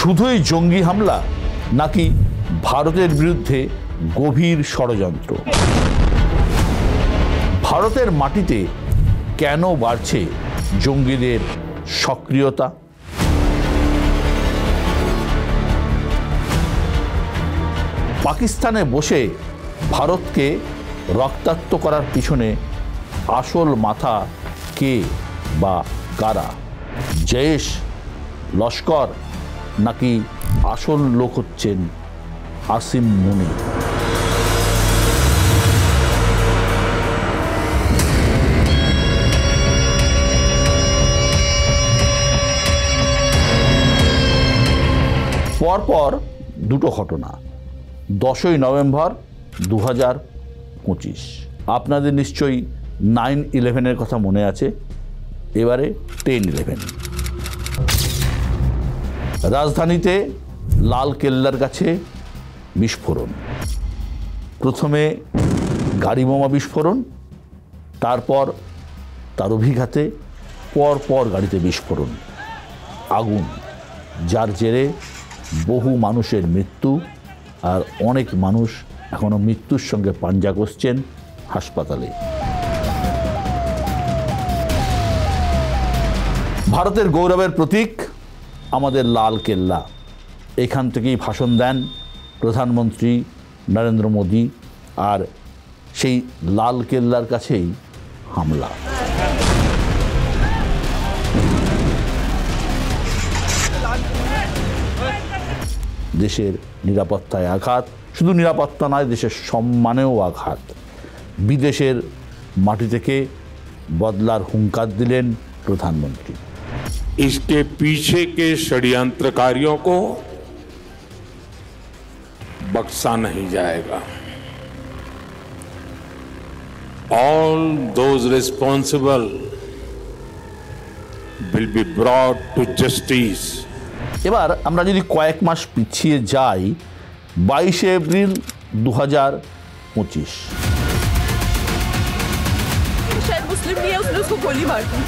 শুধুই জঙ্গি হামলা নাকি ভারতের বিরুদ্ধে গভীর ষড়যন্ত্র? ভারতের মাটিতে কেন বাড়ছে জঙ্গিদের সক্রিয়তা? পাকিস্তানে বসে ভারতকে রক্তাক্ত করার পিছনে আসল মাথা কে বা কারা? জৈশ, লস্কর নাকি আসল লোক হচ্ছেন আসিম মুনি? পরপর দুটো ঘটনা। 10ই নভেম্বর 2025। আপনাদের নিশ্চয়ই 9/11-এর কথা মনে আছে, এবারে 10/11। রাজধানীতে লাল কেল্লার কাছে বিস্ফোরণ। প্রথমে গাড়ি বোমা বিস্ফোরণ, তারপর তার অভিঘাতে পরপর গাড়িতে বিস্ফোরণ, আগুন, যার জেরে বহু মানুষের মৃত্যু, আর অনেক মানুষ এখনো মৃত্যুর সঙ্গে পাঞ্জা কষছেন হাসপাতালে। ভারতের গৌরবের প্রতীক আমাদের লাল কেল্লা। এখান থেকেই ভাষণ দেন প্রধানমন্ত্রী নরেন্দ্র মোদী, আর সেই লাল কেল্লার কাছেই হামলা। দেশের নিরাপত্তায় আঘাত, শুধু নিরাপত্তা নয়, দেশের সম্মানেও আঘাত। বিদেশের মাটি থেকে বদলার হুঙ্কার দিলেন প্রধানমন্ত্রী। इसके पीछे के षड्यंत्रकारियों को बख्शा नहीं जाएगा। All those responsible will be brought to justice. এবার আমরা যদি কয়েক মাস পিছিয়ে যাই, 22 এপ্রিল 2025। शायद मुस्लिम नहीं है, उसने उसको गोली मार दी।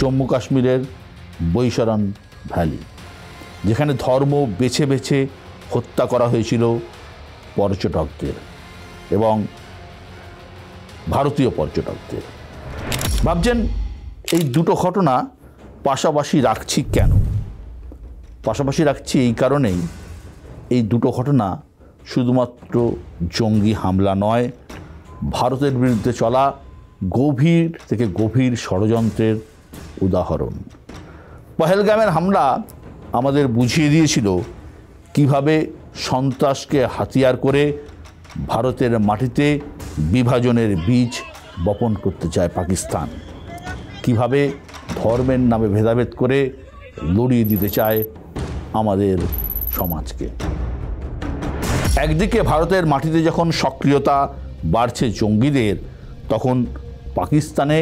জম্মু কাশ্মীরের বৈশারণ ভ্যালি, যেখানে ধর্ম বেছে বেছে হত্যা করা হয়েছিল পর্যটকদের এবং ভারতীয় পর্যটকদের। ভাবছেন এই দুটো ঘটনা পাশাপাশি রাখছি কেন? পাশাপাশি রাখছি এই কারণেই, এই দুটো ঘটনা শুধুমাত্র জঙ্গি হামলা নয়, ভারতের বিরুদ্ধে চলা গভীর থেকে গভীর ষড়যন্ত্রের উদাহরণ। পহেলগামের হামলা আমাদের বুঝিয়ে দিয়েছিল কিভাবে সন্ত্রাসকে হাতিয়ার করে ভারতের মাটিতে বিভাজনের বীজ বপন করতে চায় পাকিস্তান, কিভাবে ধর্মের নামে ভেদাভেদ করে লড়িয়ে দিতে চায় আমাদের সমাজকে। একদিকে ভারতের মাটিতে যখন সক্রিয়তা বাড়ছে জঙ্গিদের, তখন পাকিস্তানে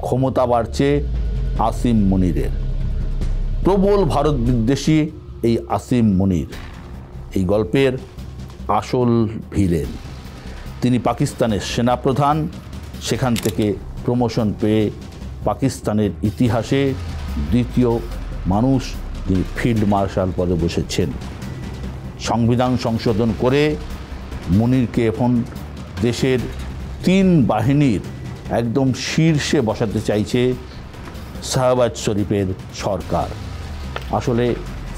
ক্ষমতা বাড়ছে আসিম মুনিরের। প্রবল ভারত বিদ্বেষী এই আসিম মুনির এই গল্পের আসল ভিলেন। তিনি পাকিস্তানের সেনাপ্রধান, সেখান থেকে প্রমোশন পেয়ে পাকিস্তানের ইতিহাসে দ্বিতীয় মানুষ যিনি ফিল্ড মার্শাল পদে বসেছেন। সংবিধান সংশোধন করে মুনিরকে এখন দেশের 3 বাহিনীর একদম শীর্ষে বসাতে চাইছে শাহবাজ শরীফের সরকার। আসলে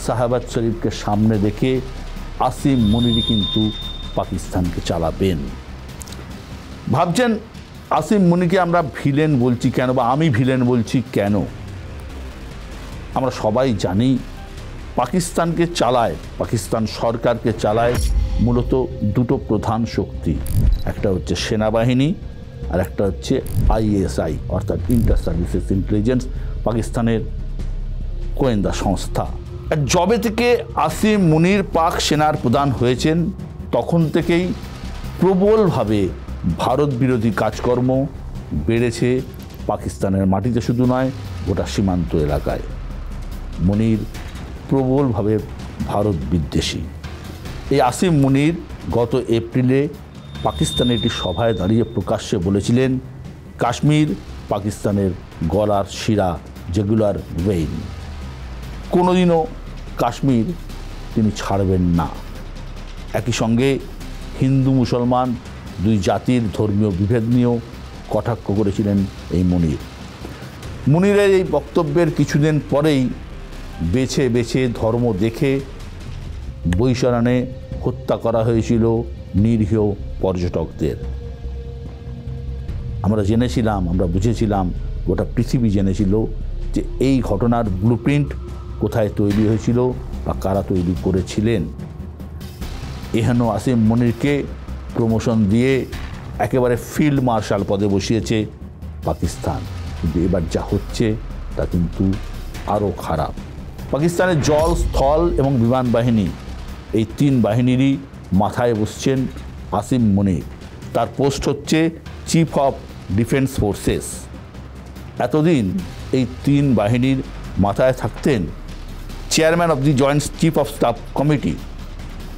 শাহবাজ শরীফকে সামনে রেখে আসিম মুনিরই কিন্তু পাকিস্তানকে চালাবেন। ভাবছেন আসিম মুনিকে আমরা ভিলেন বলছি কেন, বা আমি ভিলেন বলছি কেন? আমরা সবাই জানি পাকিস্তানকে চালায়, পাকিস্তান সরকারকে চালায় মূলত দুটো প্রধান শক্তি। একটা হচ্ছে সেনাবাহিনী, আর একটা হচ্ছে ISI অর্থাৎ ইন্টার সার্ভিসেস ইন্টেলিজেন্স, পাকিস্তানের গোয়েন্দা সংস্থা। যবে থেকে আসিম মুনির পাক সেনার প্রধান হয়েছেন, তখন থেকেই প্রবলভাবে ভারত বিরোধী কাজকর্ম বেড়েছে পাকিস্তানের মাটিতে, শুধু নয় গোটা সীমান্ত এলাকায়। মুনির প্রবলভাবে ভারত বিদ্বেষী। এই আসিম মুনির গত এপ্রিলে পাকিস্তানের একটি সভায় দাঁড়িয়ে প্রকাশ্যে বলেছিলেন, কাশ্মীর পাকিস্তানের গলার শিরা, জুগুলার ভেইন। কোনোদিনও কাশ্মীর তিনি ছাড়বেন না। একই সঙ্গে হিন্দু মুসলমান দুই জাতির ধর্মীয় বিভেদ নিয়েও কটাক্ষ করেছিলেন এই মুনির। মুনিরের এই বক্তব্যের কিছুদিন পরেই বেছে বেছে ধর্ম দেখে বৈশারানে হত্যা করা হয়েছিল নিরীহ পর্যটকদের। আমরা জেনেছিলাম, আমরা বুঝেছিলাম, গোটা পৃথিবী জেনেছিল যে এই ঘটনার ব্লুপ্রিন্ট কোথায় তৈরি হয়েছিল বা কারা তৈরি করেছিলেন। এহেন আসিম মুনিরকে প্রমোশন দিয়ে একেবারে ফিল্ড মার্শাল পদে বসিয়েছে পাকিস্তান। কিন্তু এবার যা হচ্ছে তা কিন্তু আরও খারাপ। পাকিস্তানের জল, স্থল এবং বিমান বাহিনী, এই তিন বাহিনীরই মাথায় বসছেন আসিম মুনির। তার পোস্ট হচ্ছে চিফ অফ ডিফেন্স ফোর্সেস। এতদিন এই তিন বাহিনীর মাথায় থাকতেন chairman of the joint chief of staff committee.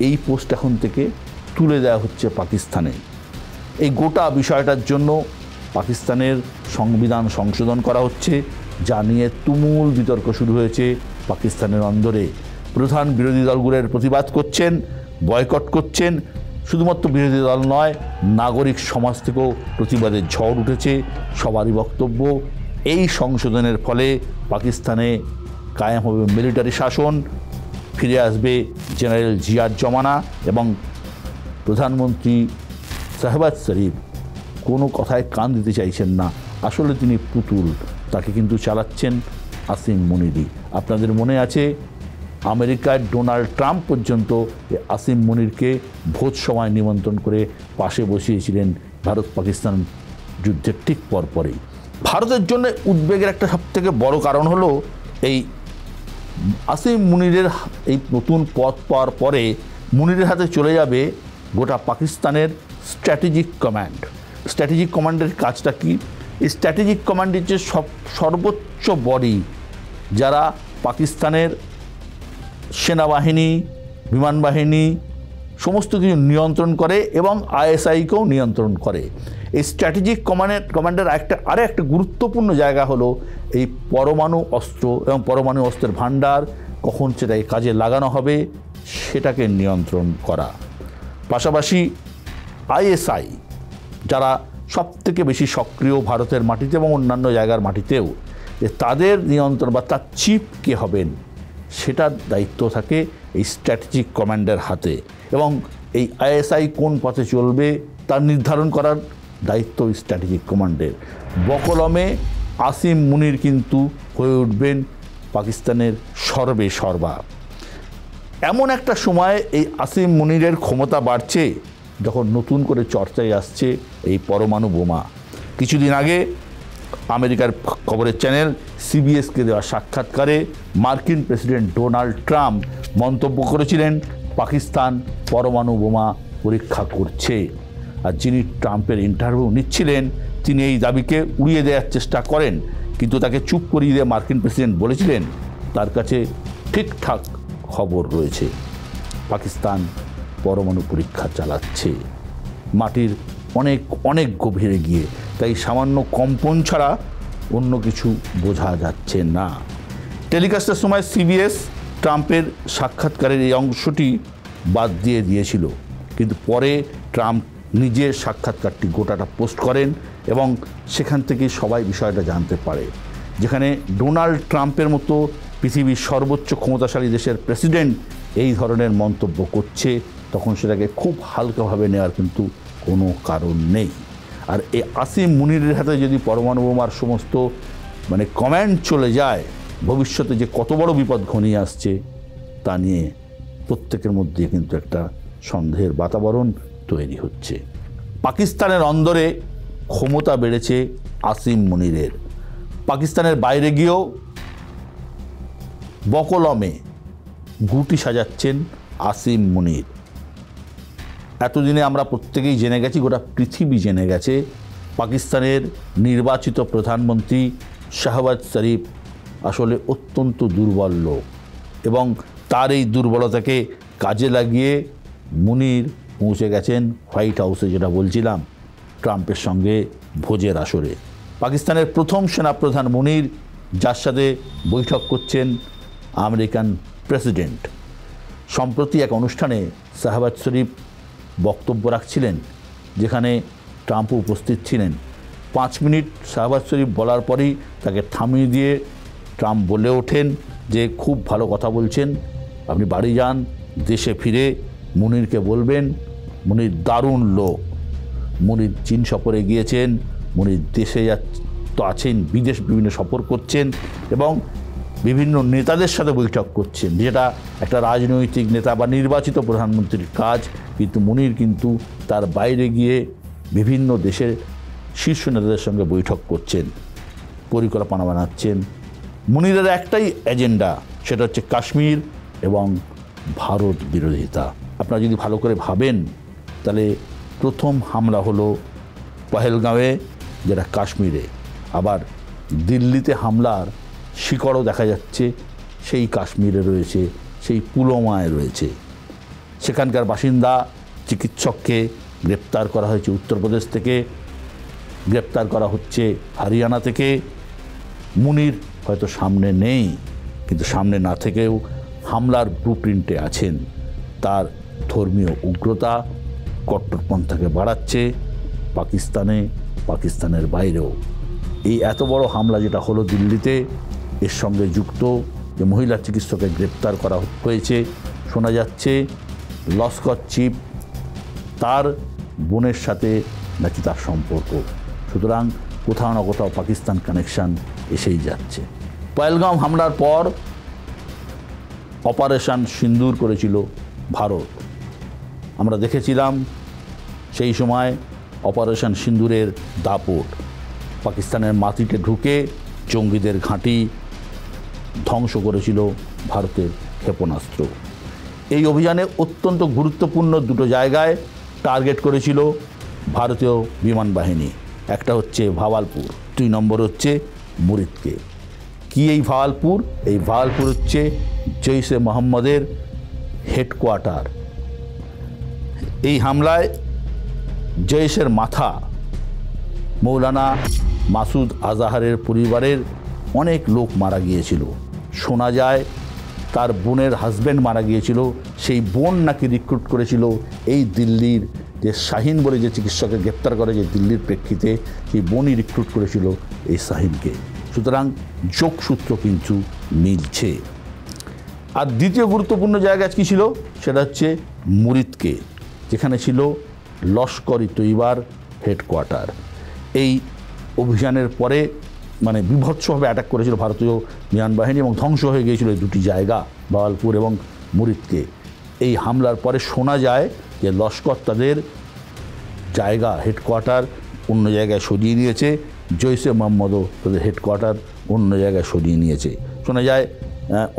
এই পোস্ট এখন থেকে তুলে দেওয়া হচ্ছে পাকিস্তানে। এই গোটা বিষয়টার জন্য পাকিস্তানের সংবিধান সংশোধন করা হচ্ছে, যা নিয়ে তুমুল বিতর্ক শুরু হয়েছে পাকিস্তানের অন্দরে। প্রধান বিরোধী দলগুলোর প্রতিবাদ করছেন, বয়কট করছেন। শুধুমাত্র বিরোধী দল নয়, নাগরিক সমাজ থেকেও প্রতিবাদের ঝড় উঠেছে। সবারই বক্তব্য এই সংশোধনের ফলে পাকিস্তানে কায়েম হবে মিলিটারি শাসন, ফিরে আসবে জেনারেল জিয়ার জমানা এবং প্রধানমন্ত্রী শাহবাজ শরীফ কোনো কথায় কান দিতে চাইছেন না। আসলে তিনি পুতুল, তাকে কিন্তু চালাচ্ছেন আসিম মুনিরই। আপনাদের মনে আছে আমেরিকার ডোনাল্ড ট্রাম্প পর্যন্ত আসিম মুনিরকে ভোজ সময় নিমন্ত্রণ করে পাশে বসিয়েছিলেন ভারত পাকিস্তান যুদ্ধের ঠিক পরপরই। ভারতের জন্য উদ্বেগের একটা সবথেকে বড় কারণ হলো এই আসিম মুনিরের এই নতুন পদ পাওয়ার পরে মুনিরের হাতে চলে যাবে গোটা পাকিস্তানের স্ট্র্যাটেজিক কমান্ড। স্ট্র্যাটেজিক কমান্ডের কাজটা কি? এই স্ট্র্যাটেজিক কমান্ডের যে সর্বোচ্চ বডি, যারা পাকিস্তানের সেনাবাহিনী, বিমান বাহিনী সমস্ত কিছু নিয়ন্ত্রণ করে এবং আইএসআইকেও নিয়ন্ত্রণ করে। এই স্ট্র্যাটেজিক কমান্ডের একটা গুরুত্বপূর্ণ জায়গা হলো এই পরমাণু অস্ত্র এবং পরমাণু অস্ত্রের ভাণ্ডার, কখন সেটাকে কাজে লাগানো হবে সেটাকে নিয়ন্ত্রণ করা। পাশাপাশি আইএসআই, যারা সবথেকে বেশি সক্রিয় ভারতের মাটিতে এবং অন্যান্য জায়গার মাটিতেও, তাদের নিয়ন্ত্রণ বা তার চিফ কে হবেন সেটার দায়িত্ব থাকে এই স্ট্র্যাটেজিক কমান্ডের হাতে। এবং এই আইএসআই কোন পথে চলবে তার নির্ধারণ করার দায়িত্ব স্ট্র্যাটেজিক কমান্ডের। বকলমে আসিম মুনির কিন্তু হয়ে উঠবেন পাকিস্তানের সর্বা। এমন একটা সময় এই আসিম মুনিরের ক্ষমতা বাড়ছে যখন নতুন করে চর্চায় আসছে এই পরমাণু বোমা। কিছুদিন আগে আমেরিকার খবরের চ্যানেল সিবিএসকে দেওয়া সাক্ষাৎকারে মার্কিন প্রেসিডেন্ট ডোনাল্ড ট্রাম্প মন্তব্য করেছিলেন পাকিস্তান পরমাণু বোমা পরীক্ষা করছে। আর যিনি ট্রাম্পের ইন্টারভিউ নিচ্ছিলেন তিনি এই দাবিকে উড়িয়ে দেওয়ার চেষ্টা করেন, কিন্তু তাকে চুপ করিয়ে দিয়ে মার্কিন প্রেসিডেন্ট বলেছিলেন তার কাছে ঠিকঠাক খবর রয়েছে, পাকিস্তান পরমাণু পরীক্ষা চালাচ্ছে মাটির অনেক অনেক গভীরে গিয়ে। তাই সামান্য কম্পন ছাড়া অন্য কিছু বোঝা যাচ্ছে না। টেলিকাস্টের সময় সিবিএস ট্রাম্পের সাক্ষাৎকারের এই অংশটি বাদ দিয়ে দিয়েছিল, কিন্তু পরে ট্রাম্প নিজের সাক্ষাৎকারটি গোটাটা পোস্ট করেন এবং সেখান থেকে সবাই বিষয়টা জানতে পারে। যেখানে ডোনাল্ড ট্রাম্পের মতো পৃথিবীর সর্বোচ্চ ক্ষমতাশালী দেশের প্রেসিডেন্ট এই ধরনের মন্তব্য করছে, তখন সেটাকে খুব হালকাভাবে নেওয়ার কিন্তু কোনো কারণ নেই। আর এই আসিম মুনিরের হাতে যদি পরমাণু বোমার সমস্ত কমান্ড চলে যায়, ভবিষ্যতে যে কত বড় বিপদ ঘনিয়ে আসছে তা নিয়ে প্রত্যেকের মধ্যে কিন্তু একটা সন্দেহের বাতাবরণ তৈরি হচ্ছে। পাকিস্তানের অন্দরে ক্ষমতা বেড়েছে আসিম মুনিরের। পাকিস্তানের বাইরে গিয়েও বকলমে গুটি সাজাচ্ছেন আসিম মুনির। এতদিনে আমরা প্রত্যেকেই জেনে গেছি, গোটা পৃথিবী জেনে গেছে, পাকিস্তানের নির্বাচিত প্রধানমন্ত্রী শাহবাজ শরীফ আসলে অত্যন্ত দুর্বল লোক এবং তার এই দুর্বলতাকে কাজে লাগিয়ে মুনির পৌঁছে গেছেন হোয়াইট হাউসে, যেটা বলছিলাম ট্রাম্পের সঙ্গে ভোজের আসরে। পাকিস্তানের প্রথম সেনাপ্রধান মুনির যার সাথে বৈঠক করছেন আমেরিকান প্রেসিডেন্ট। সম্প্রতি এক অনুষ্ঠানে শাহবাজ শরীফ বক্তব্য রাখছিলেন, যেখানে ট্রাম্পও উপস্থিত ছিলেন। 5 মিনিট শাহবাজ শরীফ বলার পরেই তাকে থামিয়ে দিয়ে ট্রাম্প বলে ওঠেন যে খুব ভালো কথা বলছেন, আপনি বাড়ি যান, দেশে ফিরে মুনিরকে বলবেন মুনির দারুণ লোক। মুনির চীন সফরে গিয়েছেন, মুনির দেশে তো আছেন, বিদেশ বিভিন্ন সফর করছেন এবং বিভিন্ন নেতাদের সাথে বৈঠক করছেন, যেটা একটা রাজনৈতিক নেতা বা নির্বাচিত প্রধানমন্ত্রীর কাজ। কিন্তু মুনির কিন্তু তার বাইরে গিয়ে বিভিন্ন দেশের শীর্ষ নেতাদের সঙ্গে বৈঠক করছেন, পরিকল্পনা বানাচ্ছেন। মুনিরের একটাই এজেন্ডা, সেটা হচ্ছে কাশ্মীর এবং ভারত বিরোধিতা। আপনারা যদি ভালো করে ভাবেন তাহলে প্রথম হামলা হলো পহেলগাঁওয়ে, যেটা কাশ্মীরে, আবার দিল্লিতে হামলার শিকড়ও দেখা যাচ্ছে সেই কাশ্মীরে রয়েছে, সেই পুলওয়ামায় রয়েছে। সেখানকার বাসিন্দা চিকিৎসককে গ্রেপ্তার করা হয়েছে উত্তরপ্রদেশ থেকে, গ্রেপ্তার করা হচ্ছে হরিয়ানা থেকে। মুনির হয়তো সামনে নেই, কিন্তু সামনে না থেকেও হামলার ব্লুপ্রিন্টে আছেন। তার ধর্মীয় উগ্রতা কট্টরপন্থাকে বাড়াচ্ছে পাকিস্তানে, পাকিস্তানের বাইরেও। এই এত বড় হামলা যেটা হলো দিল্লিতে, এর সঙ্গে যুক্ত যে মহিলা চিকিৎসককে গ্রেপ্তার করা হয়েছে, শোনা যাচ্ছে লস্কর চিফ তার বোনের সাথে নাকি তার সম্পর্ক। সুতরাং কোথাও না কোথাও পাকিস্তান কানেকশান এসেই যাচ্ছে। পহেলগাঁও হামলার পর অপারেশন সিন্দুর করেছিল ভারত। আমরা দেখেছিলাম সেই সময় অপারেশন সিন্দুরের দাপট, পাকিস্তানের মাটিতে ঢুকে জঙ্গিদের ঘাঁটি ধ্বংস করেছিল ভারতের ক্ষেপণাস্ত্র। এই অভিযানে অত্যন্ত গুরুত্বপূর্ণ দুটো জায়গায় টার্গেট করেছিল ভারতীয় বিমান বাহিনী। একটা হচ্ছে ভাওয়ালপুর, 2 নম্বর হচ্ছে মুরিদকে। কি এই ভাওয়ালপুর? এই ভাওয়ালপুর হচ্ছে জৈশে মোহাম্মদের হেডকোয়ার্টার। এই হামলায় জৈশের মাথা মৌলানা মাসুদ আজাহারের পরিবারের অনেক লোক মারা গিয়েছিল। শোনা যায় তার বোনের হাজব্যান্ড মারা গিয়েছিল, সেই বোন নাকি রিক্রুট করেছিল এই দিল্লির যে শাহিন বলে যে চিকিৎসককে গ্রেপ্তার করে যে দিল্লির প্রেক্ষিতে, সেই বোনই রিক্রুট করেছিল এই শাহিনকে। সুতরাং যোগসূত্র কিন্তু মিলছে। আর দ্বিতীয় গুরুত্বপূর্ণ জায়গা কী ছিল? সেটা হচ্ছে মুরিদকে, যেখানে ছিল লস্কর-ই তৈবার হেডকোয়ার্টার। এই অভিযানের পরে মানে বিভৎসভাবে অ্যাটাক করেছিল ভারতীয় বিমান বাহিনী এবং ধ্বংস হয়ে গিয়েছিল এই দুটি জায়গা, ভাওয়ালপুর এবং মুরিদকে। এই হামলার পরে শোনা যায় যে লস্কর তাদের জায়গা হেডকোয়ার্টার অন্য জায়গায় সরিয়ে নিয়েছে, জৈশে মোহাম্মদও তাদের হেডকোয়ার্টার অন্য জায়গায় সরিয়ে নিয়েছে। শোনা যায়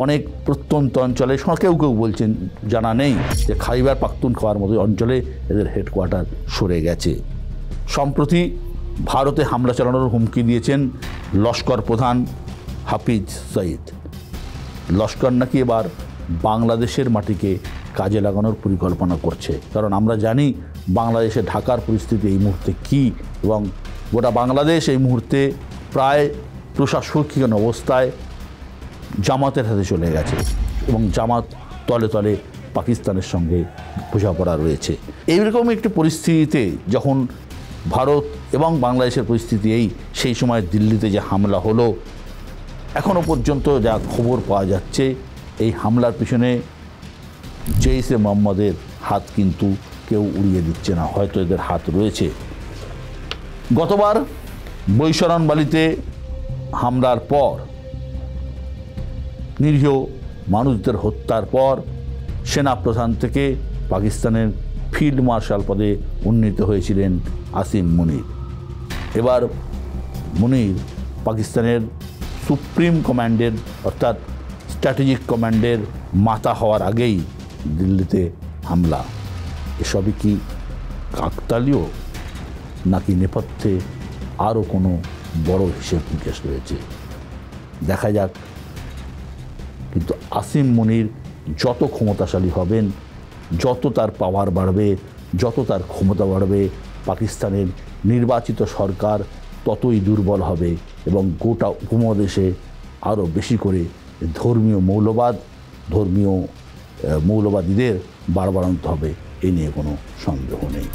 অনেক প্রত্যন্ত অঞ্চলে, কেউ কেউ বলছেন জানা নেই, যে খাইবার পাখতুনখোয়ার মতো অঞ্চলে এদের হেডকোয়ার্টার সরে গেছে। সম্প্রতি ভারতে হামলা চালানোর হুমকি দিয়েছেন লস্কর প্রধান হাফিজ সঈদ। লস্কর নাকি এবার বাংলাদেশের মাটিকে কাজে লাগানোর পরিকল্পনা করছে, কারণ আমরা জানি বাংলাদেশে ঢাকার পরিস্থিতি এই মুহূর্তে কী, এবং গোটা বাংলাদেশ এই মুহূর্তে প্রায় প্রশাসকিক অবস্থায় জামাতের হাতে চলে গেছে এবং জামাত তলে তলে পাকিস্তানের সঙ্গে বোঝাপড়া রয়েছে। এইরকম একটি পরিস্থিতিতে যখন ভারত এবং বাংলাদেশের পরিস্থিতি সেই সময় দিল্লিতে যে হামলা হলো, এখনও পর্যন্ত যা খবর পাওয়া যাচ্ছে এই হামলার পিছনে জৈশে মোহাম্মদের হাত কিন্তু কেউ উড়িয়ে দিচ্ছে না, হয়তো এদের হাত রয়েছে। গতবার বৈশরণবালিতে হামলার পর, নিরীহ মানুষদের হত্যার পর সেনাপ্রধান থেকে পাকিস্তানের ফিল্ড মার্শাল পদে উন্নীত হয়েছিলেন আসিম মুনির। এবার মুনির পাকিস্তানের সুপ্রিম কমান্ডের অর্থাৎ স্ট্র্যাটেজিক কমান্ডের মাথা হওয়ার আগেই দিল্লিতে হামলা। এসবই কি কাকতালীয়, নাকি নেপথ্যে আরও কোনো বড় হিসেব নিকেশ রয়েছে? দেখা যাক। কিন্তু আসিম মুনির যত ক্ষমতাশালী হবেন, যত তার পাওয়ার বাড়বে, যত তার ক্ষমতা বাড়বে, পাকিস্তানের নির্বাচিত সরকার ততই দুর্বল হবে এবং গোটা উপমহাদেশে আরও বেশি করে ধর্মীয় মৌলবাদীদের বাড়বাড়াতে হবে, এ নিয়ে কোনো সন্দেহ নেই।